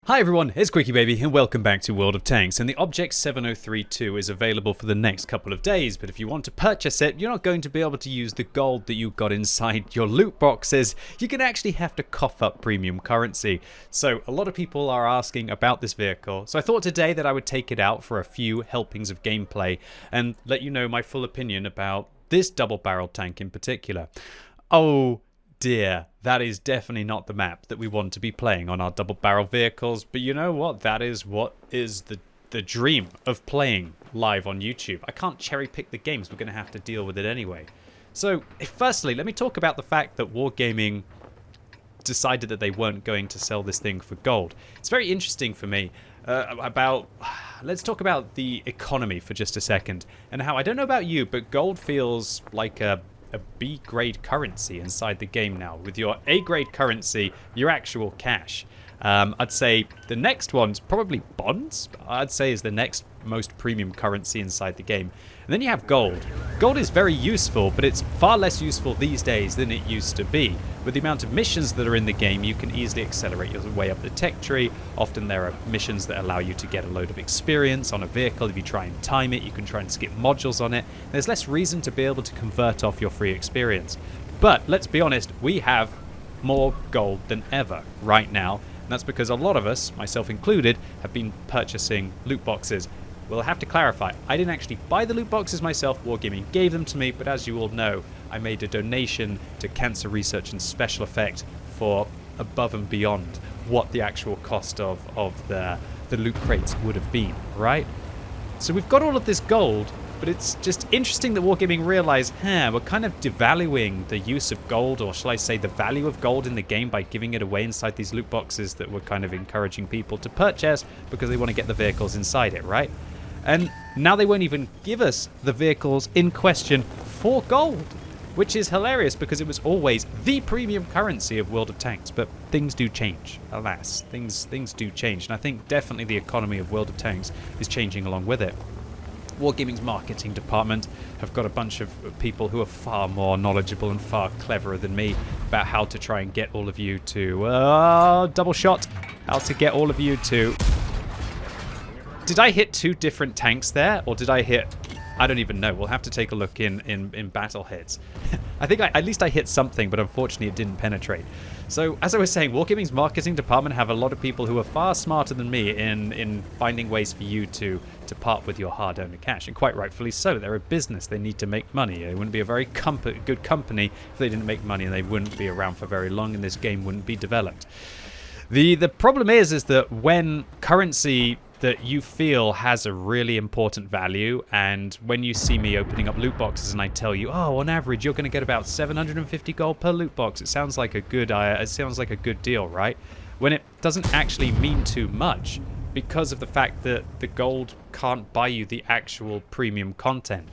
Hi everyone, it's QuickyBaby and welcome back to World of Tanks, and the Object 7032 is available for the next couple of days, but if you want to purchase it, you're not going to be able to use the gold that you got inside your loot boxes. You're going to actually have to cough up premium currency. So a lot of people are asking about this vehicle, so I thought today that I would take it out for a few helpings of gameplay and let you know my full opinion about this double-barreled tank in particular. Oh dear, that is definitely not the map that we want to be playing on our double barrel vehicles, but you know what? That is what is the dream of playing live on YouTube. I can't cherry pick the games, we're going to have to deal with it anyway. So, firstly, let me talk about the fact that Wargaming decided that they weren't going to sell this thing for gold. It's very interesting for me let's talk about the economy for just a second, and how, I don't know about you, but gold feels like a B-grade currency inside the game now. With your A-grade currency, your actual cash. I'd say the next one's probably bonds. I'd say is the next most premium currency inside the game. And then you have gold. Gold is very useful, but it's far less useful these days than it used to be. With the amount of missions that are in the game, you can easily accelerate your way up the tech tree. Often there are missions that allow you to get a load of experience on a vehicle. If you try and time it, you can try and skip modules on it. There's less reason to be able to convert off your free experience. But let's be honest, we have more gold than ever right now. And that's because a lot of us, myself included, have been purchasing loot boxes. We'll have to clarify, I didn't actually buy the loot boxes myself, Wargaming gave them to me, but as you all know, I made a donation to Cancer Research and Special Effect for above and beyond what the actual cost of the loot crates would have been, right? So we've got all of this gold, but it's just interesting that Wargaming realized, we're kind of devaluing the use of gold, or shall I say the value of gold in the game by giving it away inside these loot boxes that we're kind of encouraging people to purchase because they want to get the vehicles inside it, right? And now they won't even give us the vehicles in question for gold, which is hilarious because it was always the premium currency of World of Tanks. But things do change, alas. Things do change, and I think definitely the economy of World of Tanks is changing along with it. Wargaming's marketing department have got a bunch of people who are far more knowledgeable and far cleverer than me about how to try and get all of you to double shot. How to get all of you to. Did I hit two different tanks there, or did I hit? I don't even know. We'll have to take a look in battle hits. I think at least I hit something, but unfortunately it didn't penetrate. So, as I was saying, Wargaming's marketing department have a lot of people who are far smarter than me in finding ways for you to part with your hard-earned cash, and quite rightfully so. They're a business. They need to make money. They wouldn't be a very good company if they didn't make money, and they wouldn't be around for very long, and this game wouldn't be developed. The problem is that when currency that you feel has a really important value, and when you see me opening up loot boxes and I tell you, oh, on average you're going to get about 750 gold per loot box, it sounds like a good deal, right? When it doesn't actually mean too much because of the fact that the gold can't buy you the actual premium content.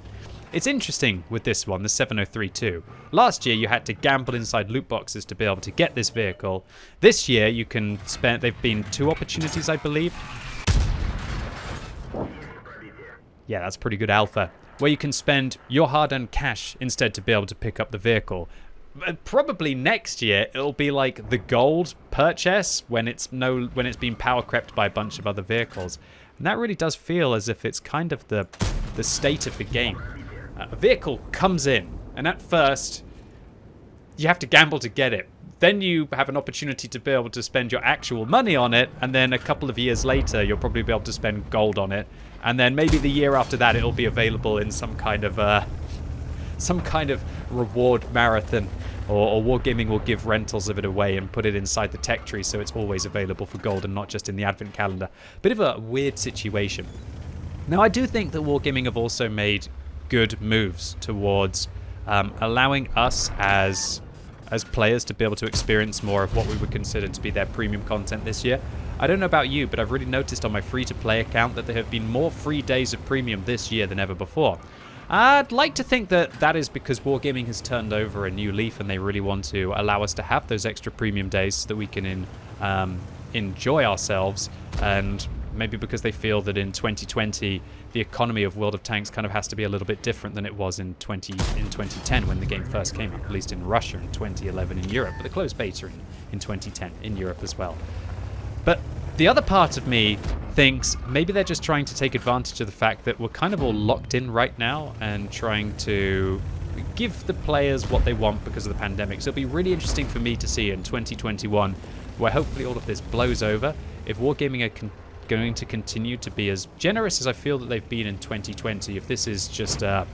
It's interesting with this one, the 7032. Last year you had to gamble inside loot boxes to be able to get this vehicle. This year you can spend, they've been 2 opportunities, I believe. Yeah, that's pretty good alpha. Where you can spend your hard-earned cash instead to be able to pick up the vehicle. Probably next year it'll be like the gold purchase when it's been power crept by a bunch of other vehicles. And that really does feel as if it's kind of the state of the game. A vehicle comes in, and at first you have to gamble to get it. Then you have an opportunity to be able to spend your actual money on it, and then a couple of years later you'll probably be able to spend gold on it, and then maybe the year after that it'll be available in some kind of reward marathon, or Wargaming will give rentals of it away and put it inside the tech tree so it's always available for gold and not just in the advent calendar. Bit of a weird situation. Now I do think that Wargaming have also made good moves towards allowing us as players to be able to experience more of what we would consider to be their premium content this year. I don't know about you, but I've really noticed on my free-to-play account that there have been more free days of premium this year than ever before. I'd like to think that is because Wargaming has turned over a new leaf and they really want to allow us to have those extra premium days so that we can enjoy ourselves, and maybe because they feel that in 2020 the economy of World of Tanks kind of has to be a little bit different than it was in 2010 when the game first came out, at least in Russia, in 2011 in Europe, but the closed beta in 2010 in Europe as well. But The other part of me thinks maybe they're just trying to take advantage of the fact that we're kind of all locked in right now and trying to give the players what they want because of the pandemic. So it'll be really interesting for me to see in 2021, where hopefully all of this blows over, if Wargaming are going to continue to be as generous as I feel that they've been in 2020, if this is just an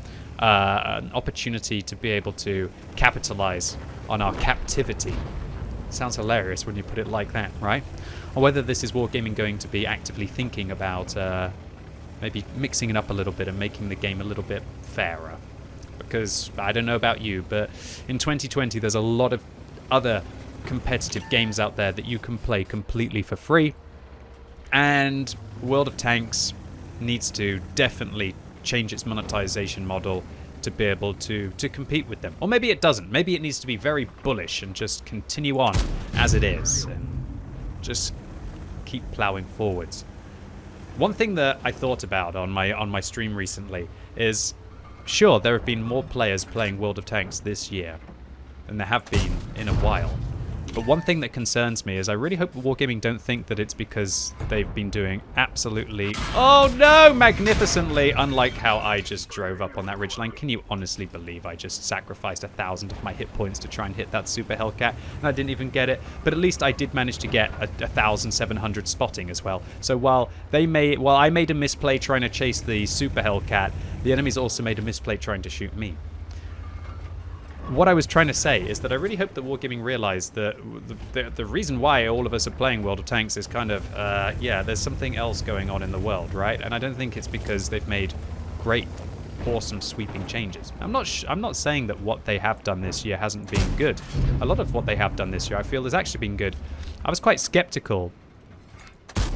opportunity to be able to capitalize on our captivity. Sounds hilarious when you put it like that, right? Or whether this is Wargaming going to be actively thinking about maybe mixing it up a little bit and making the game a little bit fairer. Because I don't know about you, but in 2020 there's a lot of other competitive games out there that you can play completely for free, and World of Tanks needs to definitely change its monetization model to be able to compete with them. Or maybe it doesn't. Maybe it needs to be very bullish and just continue on as it is and just keep plowing forwards. One thing that I thought about on my stream recently is, sure, there have been more players playing World of Tanks this year than there have been in a while. But one thing that concerns me is I really hope Wargaming don't think that it's because they've been doing absolutely, oh no, magnificently, unlike how I just drove up on that ridgeline. Can you honestly believe I just sacrificed 1,000 of my hit points to try and hit that Super Hellcat, and I didn't even get it? But at least I did manage to get 1,700 spotting as well. So while I made a misplay trying to chase the Super Hellcat, the enemies also made a misplay trying to shoot me. What I was trying to say is that I really hope that Wargaming realized that the reason why all of us are playing World of Tanks is kind of, yeah, there's something else going on in the world, right? And I don't think it's because they've made great, awesome, sweeping changes. I'm not saying that what they have done this year hasn't been good. A lot of what they have done this year I feel has actually been good. I was quite skeptical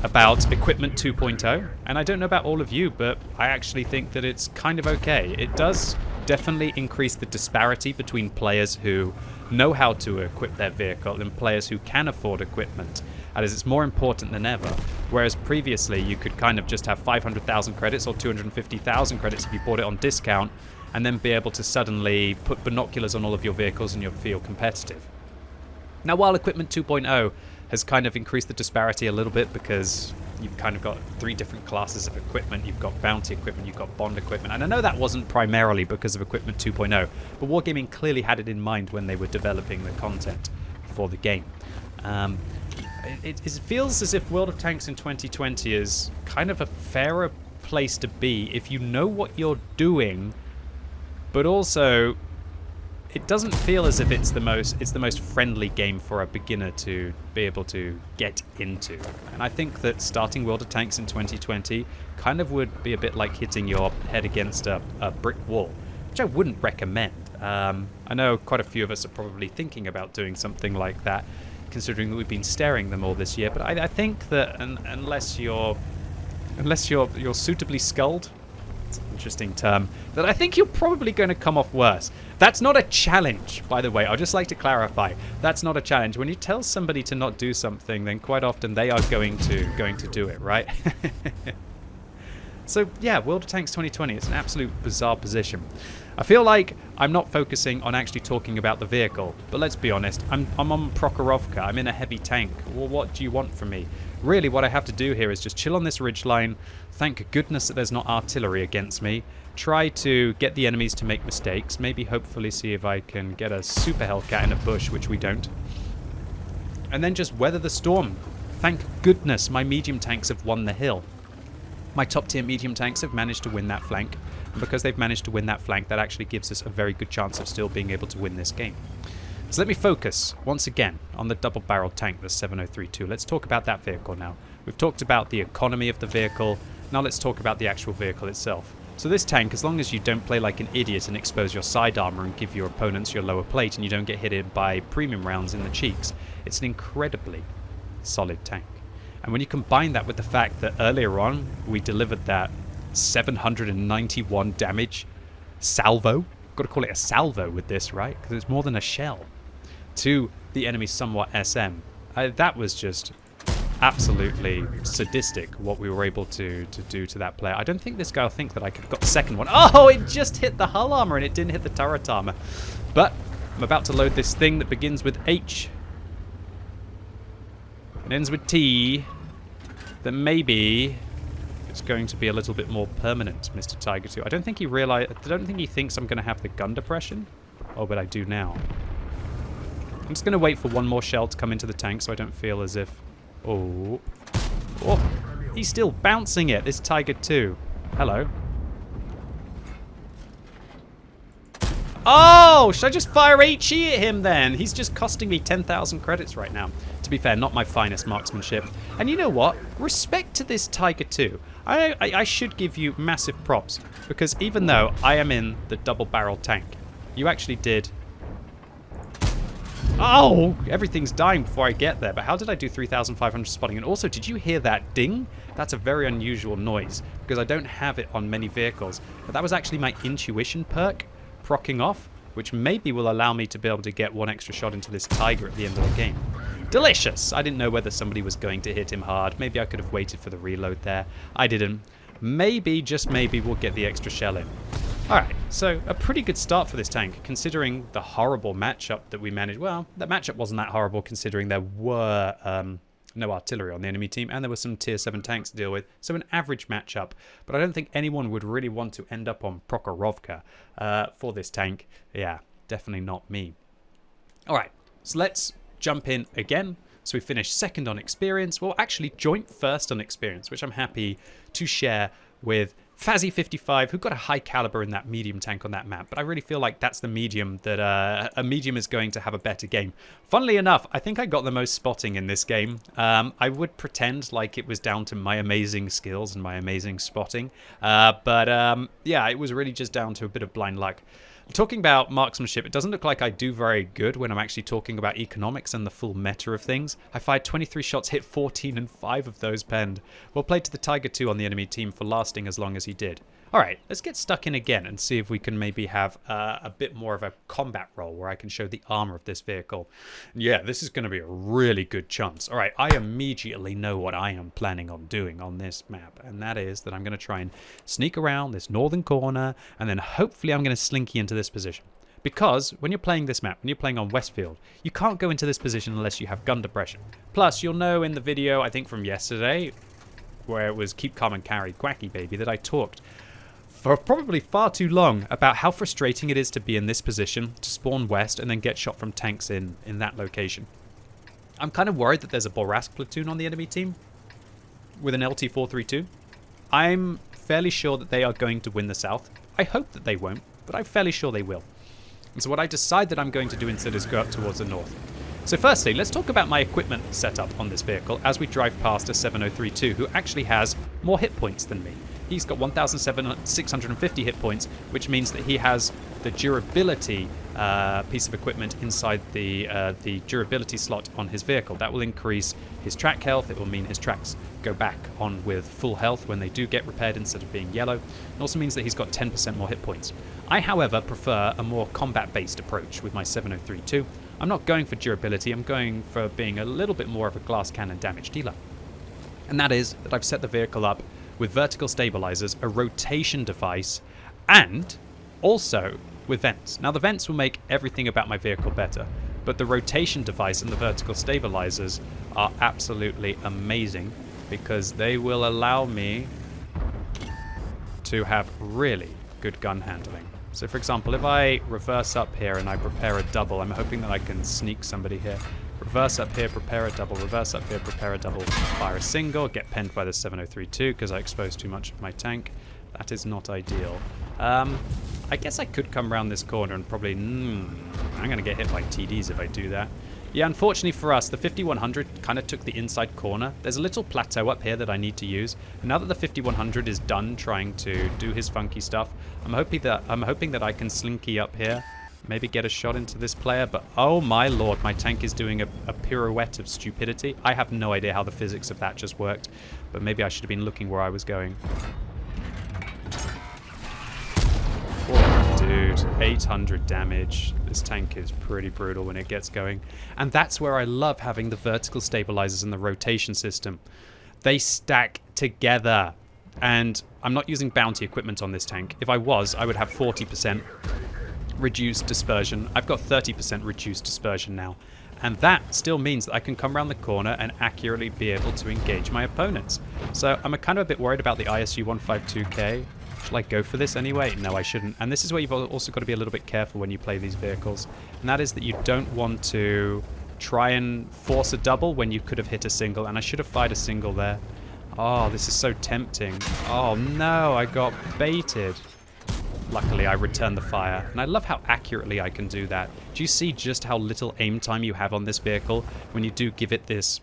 about Equipment 2.0, and I don't know about all of you, but I actually think that it's kind of okay. It does definitely increase the disparity between players who know how to equip their vehicle and players who can afford equipment, as it's more important than ever. Whereas previously you could kind of just have 500,000 credits or 250,000 credits if you bought it on discount, and then be able to suddenly put binoculars on all of your vehicles and you'll feel competitive. Now, while Equipment 2.0 has kind of increased the disparity a little bit because you've kind of got 3 different classes of equipment. You've got bounty equipment, you've got bond equipment. And I know that wasn't primarily because of Equipment 2.0, but Wargaming clearly had it in mind when they were developing the content for the game. It feels as if World of Tanks in 2020 is kind of a fairer place to be if you know what you're doing, but also it doesn't feel as if it's the most friendly game for a beginner to be able to get into. And I think that starting World of Tanks in 2020 kind of would be a bit like hitting your head against a brick wall, which I wouldn't recommend. I know quite a few of us are probably thinking about doing something like that, considering that we've been staring them all this year. But I think that unless you're suitably skulled, it's an interesting term, that I think you're probably going to come off worse. That's not a challenge, by the way. I'd just like to clarify. That's not a challenge. When you tell somebody to not do something, then quite often they are going to do it, right? So yeah, World of Tanks 2020, it's an absolute bizarre position. I feel like I'm not focusing on actually talking about the vehicle, but let's be honest, I'm on Prokhorovka, I'm in a heavy tank. Well, what do you want from me? Really, what I have to do here is just chill on this ridgeline, thank goodness that there's not artillery against me, try to get the enemies to make mistakes, maybe hopefully see if I can get a Super Hellcat in a bush, which we don't, and then just weather the storm. Thank goodness my medium tanks have won the hill. My top tier medium tanks have managed to win that flank, and because they've managed to win that flank, that actually gives us a very good chance of still being able to win this game. So let me focus once again on the double-barreled tank, the 7032. Let's talk about that vehicle now. We've talked about the economy of the vehicle, now let's talk about the actual vehicle itself. So this tank, as long as you don't play like an idiot and expose your side armor and give your opponents your lower plate and you don't get hit in by premium rounds in the cheeks, it's an incredibly solid tank. And when you combine that with the fact that earlier on we delivered that 791 damage salvo, got to call it a salvo with this, right? Because it's more than a shell, to the enemy somewhat SM. That was just absolutely sadistic what we were able to do to that player. I don't think this guy will think that I could have got the second one. Oh, it just hit the hull armor and it didn't hit the turret armor. But I'm about to load this thing that begins with H and ends with T. that maybe it's going to be a little bit more permanent, Mr. Tiger 2. I don't think he thinks I'm going to have the gun depression. Oh, but I do now. I'm just going to wait for one more shell to come into the tank so I don't feel as if... Oh. Oh, he's still bouncing it, this Tiger 2. Hello. Oh, should I just fire HE at him then? He's just costing me 10,000 credits right now. To be fair, not my finest marksmanship. And you know what? Respect to this Tiger 2. I should give you massive props, because even though I am in the double-barrel tank, you actually did... Oh, everything's dying before I get there. But how did I do 3,500 spotting? And also, did you hear that ding? That's a very unusual noise, because I don't have it on many vehicles. But that was actually my intuition perk procking off, which maybe will allow me to be able to get one extra shot into this Tiger at the end of the game. Delicious! I didn't know whether somebody was going to hit him hard. Maybe I could have waited for the reload there. I didn't. Maybe, just maybe, we'll get the extra shell in. Alright, so a pretty good start for this tank, considering the horrible matchup that we managed. Well, that matchup wasn't that horrible, considering there were no artillery on the enemy team, and there were some tier 7 tanks to deal with, so an average matchup. But I don't think anyone would really want to end up on Prokhorovka for this tank. Yeah, definitely not me. Alright, so let's jump in again. So we finished second on experience. Well, actually joint first on experience, which I'm happy to share with Fazzy55, who got a high caliber in that medium tank on that map. But I really feel like that's the medium that a medium is going to have a better game. Funnily enough, I think I got the most spotting in this game. I would pretend like it was down to my amazing skills and my amazing spotting. But yeah, it was really just down to a bit of blind luck. Talking about marksmanship, it doesn't look like I do very good when I'm actually talking about economics and the full meta of things. I fired 23 shots, hit 14, and 5 of those penned. Well played to the Tiger 2 on the enemy team for lasting as long as he did. Alright, let's get stuck in again and see if we can maybe have a bit more of a combat role where I can show the armor of this vehicle. Yeah, this is going to be a really good chance. Alright, I immediately know what I am planning on doing on this map, and that is that I'm going to try and sneak around this northern corner, and then hopefully I'm going to slinky into this position. Because when you're playing this map, when you're playing on Westfield, you can't go into this position unless you have gun depression. Plus, you'll know in the video, I think from yesterday, where it was Keep Calm and Carry QuickyBaby, that I talked for probably far too long about how frustrating it is to be in this position, to spawn west and then get shot from tanks in that location. I'm kind of worried that there's a Borask platoon on the enemy team with an LT-432. I'm fairly sure that they are going to win the south. I hope that they won't, but I'm fairly sure they will. And so what I decide that I'm going to do instead is go up towards the north. So firstly, let's talk about my equipment setup on this vehicle as we drive past a 7032 who actually has more hit points than me. He's got 1,650 hit points, which means that he has the durability piece of equipment inside the durability slot on his vehicle. That will increase his track health. It will mean his tracks go back on with full health when they do get repaired instead of being yellow. It also means that he's got 10% more hit points. I, however, prefer a more combat-based approach with my 7032. I'm not going for durability. I'm going for being a little bit more of a glass cannon damage dealer. And that is that I've set the vehicle up with vertical stabilizers, a rotation device, and also with vents. Now the vents will make everything about my vehicle better, but the rotation device and the vertical stabilizers are absolutely amazing because they will allow me to have really good gun handling. So for example, if I reverse up here and I prepare a double, I'm hoping that I can sneak somebody here. Reverse up here, prepare a double, reverse up here, prepare a double, fire a single, get penned by the 7032 because I exposed too much of my tank. That is not ideal. I guess I could come around this corner and probably... I'm going to get hit by TDs if I do that. Yeah, unfortunately for us, the 5100 kind of took the inside corner. There's a little plateau up here that I need to use. And now that the 5100 is done trying to do his funky stuff, I'm hoping that I can slinky up here. Maybe get a shot into this player, but oh my lord, my tank is doing a pirouette of stupidity. I have no idea how the physics of that just worked, but maybe I should have been looking where I was going. Oh, dude, 800 damage. This tank is pretty brutal when it gets going. And that's where I love having the vertical stabilizers and the rotation system. They stack together. And I'm not using bounty equipment on this tank. If I was, I would have 40% reduced dispersion. I've got 30% reduced dispersion now. And that still means that I can come around the corner and accurately be able to engage my opponents. So I'm kind of a bit worried about the ISU 152K. Should I go for this anyway? No, I shouldn't. And this is where you've also got to be a little bit careful when you play these vehicles. And that is that you don't want to try and force a double when you could have hit a single. And I should have fired a single there. Oh, this is so tempting. Oh no, I got baited. Luckily, I returned the fire. And I love how accurately I can do that. Do you see just how little aim time you have on this vehicle when you do give it this,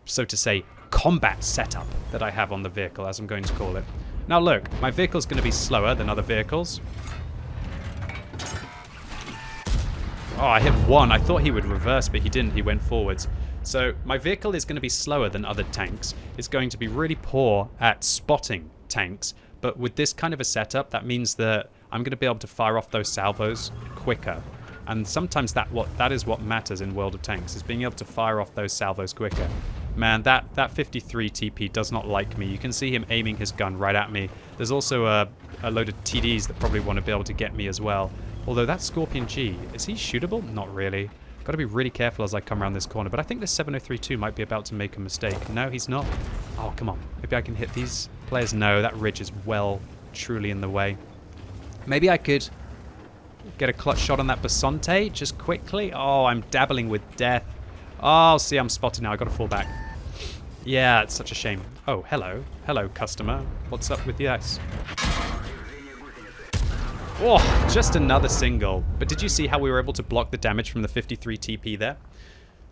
so to say, combat setup that I have on the vehicle, as I'm going to call it. Now look, my vehicle's going to be slower than other vehicles. Oh, I hit one. I thought he would reverse, but he didn't. He went forwards. So my vehicle is going to be slower than other tanks. It's going to be really poor at spotting tanks. But with this kind of a setup, that means that I'm going to be able to fire off those salvos quicker. And sometimes that is what matters in World of Tanks, is being able to fire off those salvos quicker. Man, that 53 TP does not like me. You can see him aiming his gun right at me. There's also a load of TDs that probably want to be able to get me as well. Although that Scorpion G, is he shootable? Not really. Got to be really careful as I come around this corner. But I think this 7032 might be about to make a mistake. No, he's not. Oh, come on. Maybe I can hit these players. No, that ridge is truly in the way. Maybe I could get a clutch shot on that Basante just quickly. Oh, I'm dabbling with death. Oh, see, I'm spotted now. I got to fall back. Yeah, it's such a shame. Oh, hello. Hello, customer. What's up with this? Oh, just another single. But did you see how we were able to block the damage from the 53 TP there?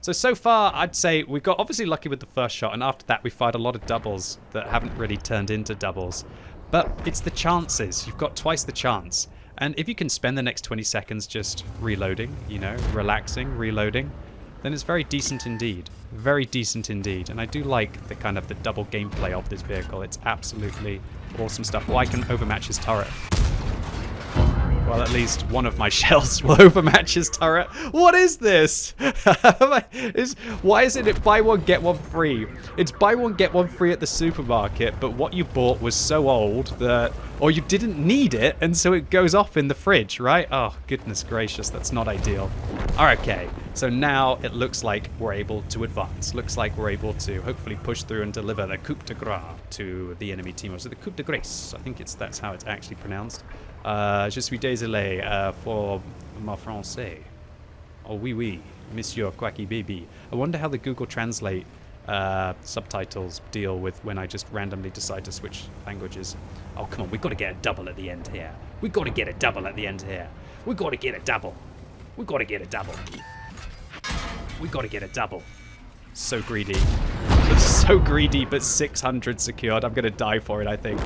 So far, I'd say we got obviously lucky with the first shot, and after that we fired a lot of doubles that haven't really turned into doubles. But it's the chances. You've got twice the chance. And if you can spend the next 20 seconds just reloading, you know, relaxing, reloading, then it's very decent indeed. Very decent indeed. And I do like the kind of the double gameplay of this vehicle. It's absolutely awesome stuff. Well, I can overmatch his turret. Well, at least one of my shells will overmatch his turret. What is this? Why isn't it buy one, get one free? It's buy one, get one free at the supermarket, but what you bought was so old that, or you didn't need it, and so it goes off in the fridge, right? Oh, goodness gracious, that's not ideal. Okay, so now it looks like we're able to advance. Looks like we're able to hopefully push through and deliver the coup de grace to the enemy team. Or is it the coup de grace? I think that's how it's actually pronounced. Je suis désolé for ma français. Oh, oui, oui, Monsieur QuickyBaby. I wonder how the Google Translate subtitles deal with when I just randomly decide to switch languages. Oh, come on, we've got to get a double at the end here. We've got to get a double at the end here. We've got to get a double. We've got to get a double. We've got to get a double. So greedy. So greedy, but 600 secured. I'm going to die for it, I think.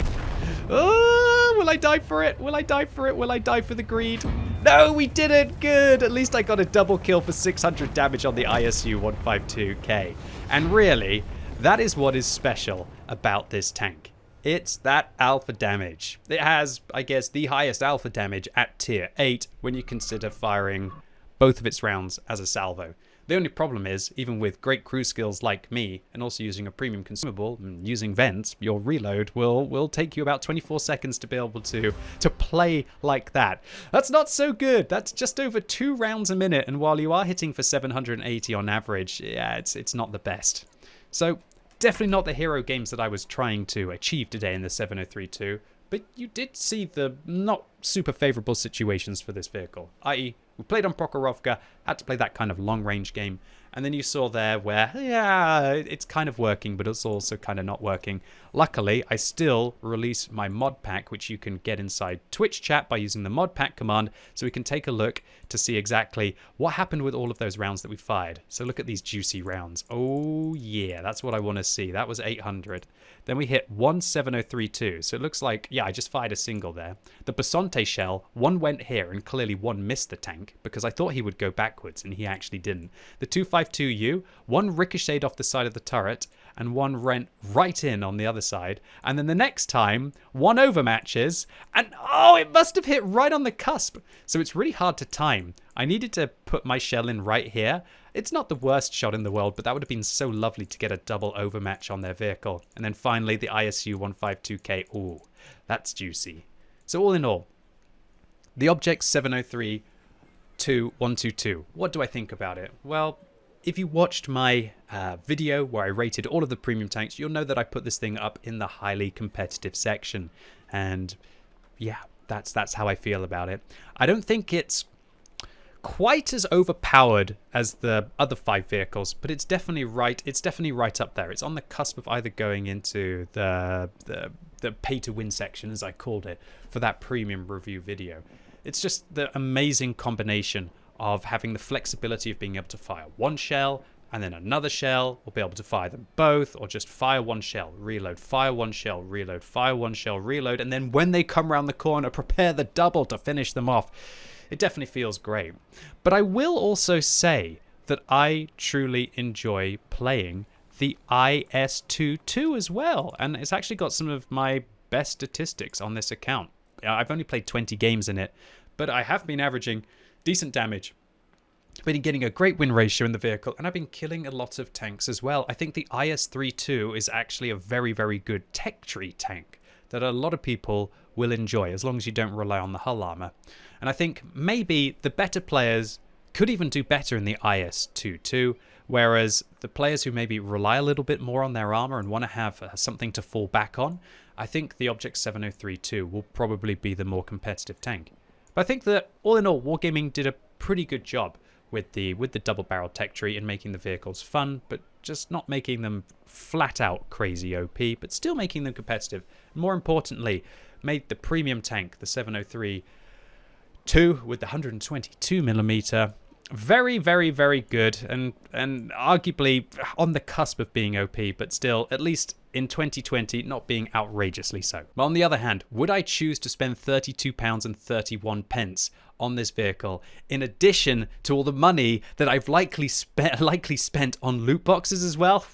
Oh, will I die for it? Will I die for it? Will I die for the greed? No, we did it. Good. At least I got a double kill for 600 damage on the ISU 152K. And really, that is what is special about this tank. It's that alpha damage. It has, I guess, the highest alpha damage at tier 8 when you consider firing both of its rounds as a salvo. The only problem is, even with great crew skills like me, and also using a premium consumable, and using vents, your reload will take you about 24 seconds to be able to play like that. That's not so good. That's just over 2 rounds a minute, and while you are hitting for 780 on average, yeah, it's not the best. So, definitely not the hero games that I was trying to achieve today in the 7032, but you did see the not super favorable situations for this vehicle, i.e., we played on Prokhorovka, had to play that kind of long-range game, and then you saw there where, yeah, it's kind of working, but it's also kind of not working. Luckily, I still release my mod pack, which you can get inside Twitch chat by using the mod pack command, so we can take a look to see exactly what happened with all of those rounds that we fired. So look at these juicy rounds. Oh yeah, that's what I want to see. That was 800. Then we hit 17032, so it looks like, yeah, I just fired a single there. The Basante shell, one went here, and clearly one missed the tank, because I thought he would go backwards, and he actually didn't. The 252U, one ricocheted off the side of the turret, and one went right in on the other side. And then the next time, one overmatches, and oh, it must have hit right on the cusp. So it's really hard to time. I needed to put my shell in right here. It's not the worst shot in the world, but that would have been so lovely to get a double overmatch on their vehicle. And then finally, the ISU 152K. Ooh, that's juicy. So all in all, the Object 703-122. What do I think about it? Well, if you watched my video where I rated all of the premium tanks, you'll know that I put this thing up in the highly competitive section. And yeah, that's how I feel about it. I don't think it's quite as overpowered as the other 5 vehicles, but it's definitely right up there. It's on the cusp of either going into the pay to win section, as I called it, for that premium review video. It's just the amazing combination of having the flexibility of being able to fire one shell and then another shell, or be able to fire them both, or just fire one shell, reload, fire one shell, reload, fire one shell, reload, and then when they come around the corner, prepare the double to finish them off. It definitely feels great. But I will also say that I truly enjoy playing the IS-22 as well, and it's actually got some of my best statistics on this account. I've only played 20 games in it, but I have been averaging decent damage. I've been getting a great win ratio in the vehicle, and I've been killing a lot of tanks as well. I think the IS-32 is actually a very, very good tech tree tank that a lot of people will enjoy, as long as you don't rely on the hull armor. And I think maybe the better players could even do better in the IS-22, whereas the players who maybe rely a little bit more on their armor and want to have something to fall back on, I think the Object 7032 will probably be the more competitive tank. But I think that all in all, Wargaming did a pretty good job with the double barrel tech tree in making the vehicles fun, but just not making them flat out crazy OP, but still making them competitive. More importantly, made the premium tank, the 703-2 with the 122mm, very, very, very good, and arguably on the cusp of being OP, but still, at least in 2020, not being outrageously so. But on the other hand, would I choose to spend £32.31 on this vehicle, in addition to all the money that I've likely spent on loot boxes as well?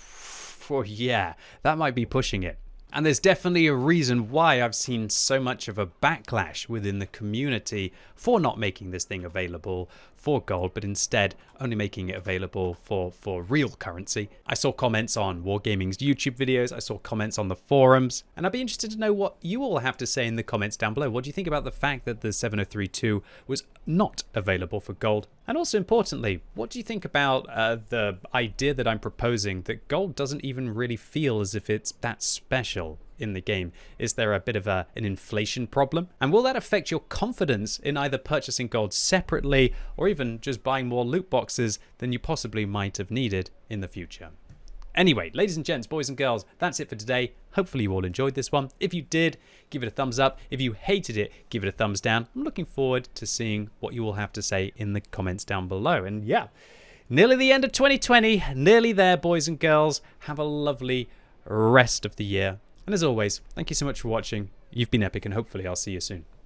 Well, yeah, that might be pushing it. And there's definitely a reason why I've seen so much of a backlash within the community for not making this thing available for gold, but instead only making it available for real currency. I saw comments on Wargaming's YouTube videos, I saw comments on the forums, and I'd be interested to know what you all have to say in the comments down below. What do you think about the fact that the 703-2 was not available for gold? And also importantly, what do you think about the idea that I'm proposing that gold doesn't even really feel as if it's that special in the game? Is there a bit of an inflation problem? And will that affect your confidence in either purchasing gold separately or even just buying more loot boxes than you possibly might have needed in the future? Anyway, ladies and gents, boys and girls, that's it for today. Hopefully you all enjoyed this one. If you did, give it a thumbs up. If you hated it, give it a thumbs down. I'm looking forward to seeing what you all have to say in the comments down below. And yeah, nearly the end of 2020, nearly there, boys and girls. Have a lovely rest of the year. And as always, thank you so much for watching. You've been epic, and hopefully I'll see you soon.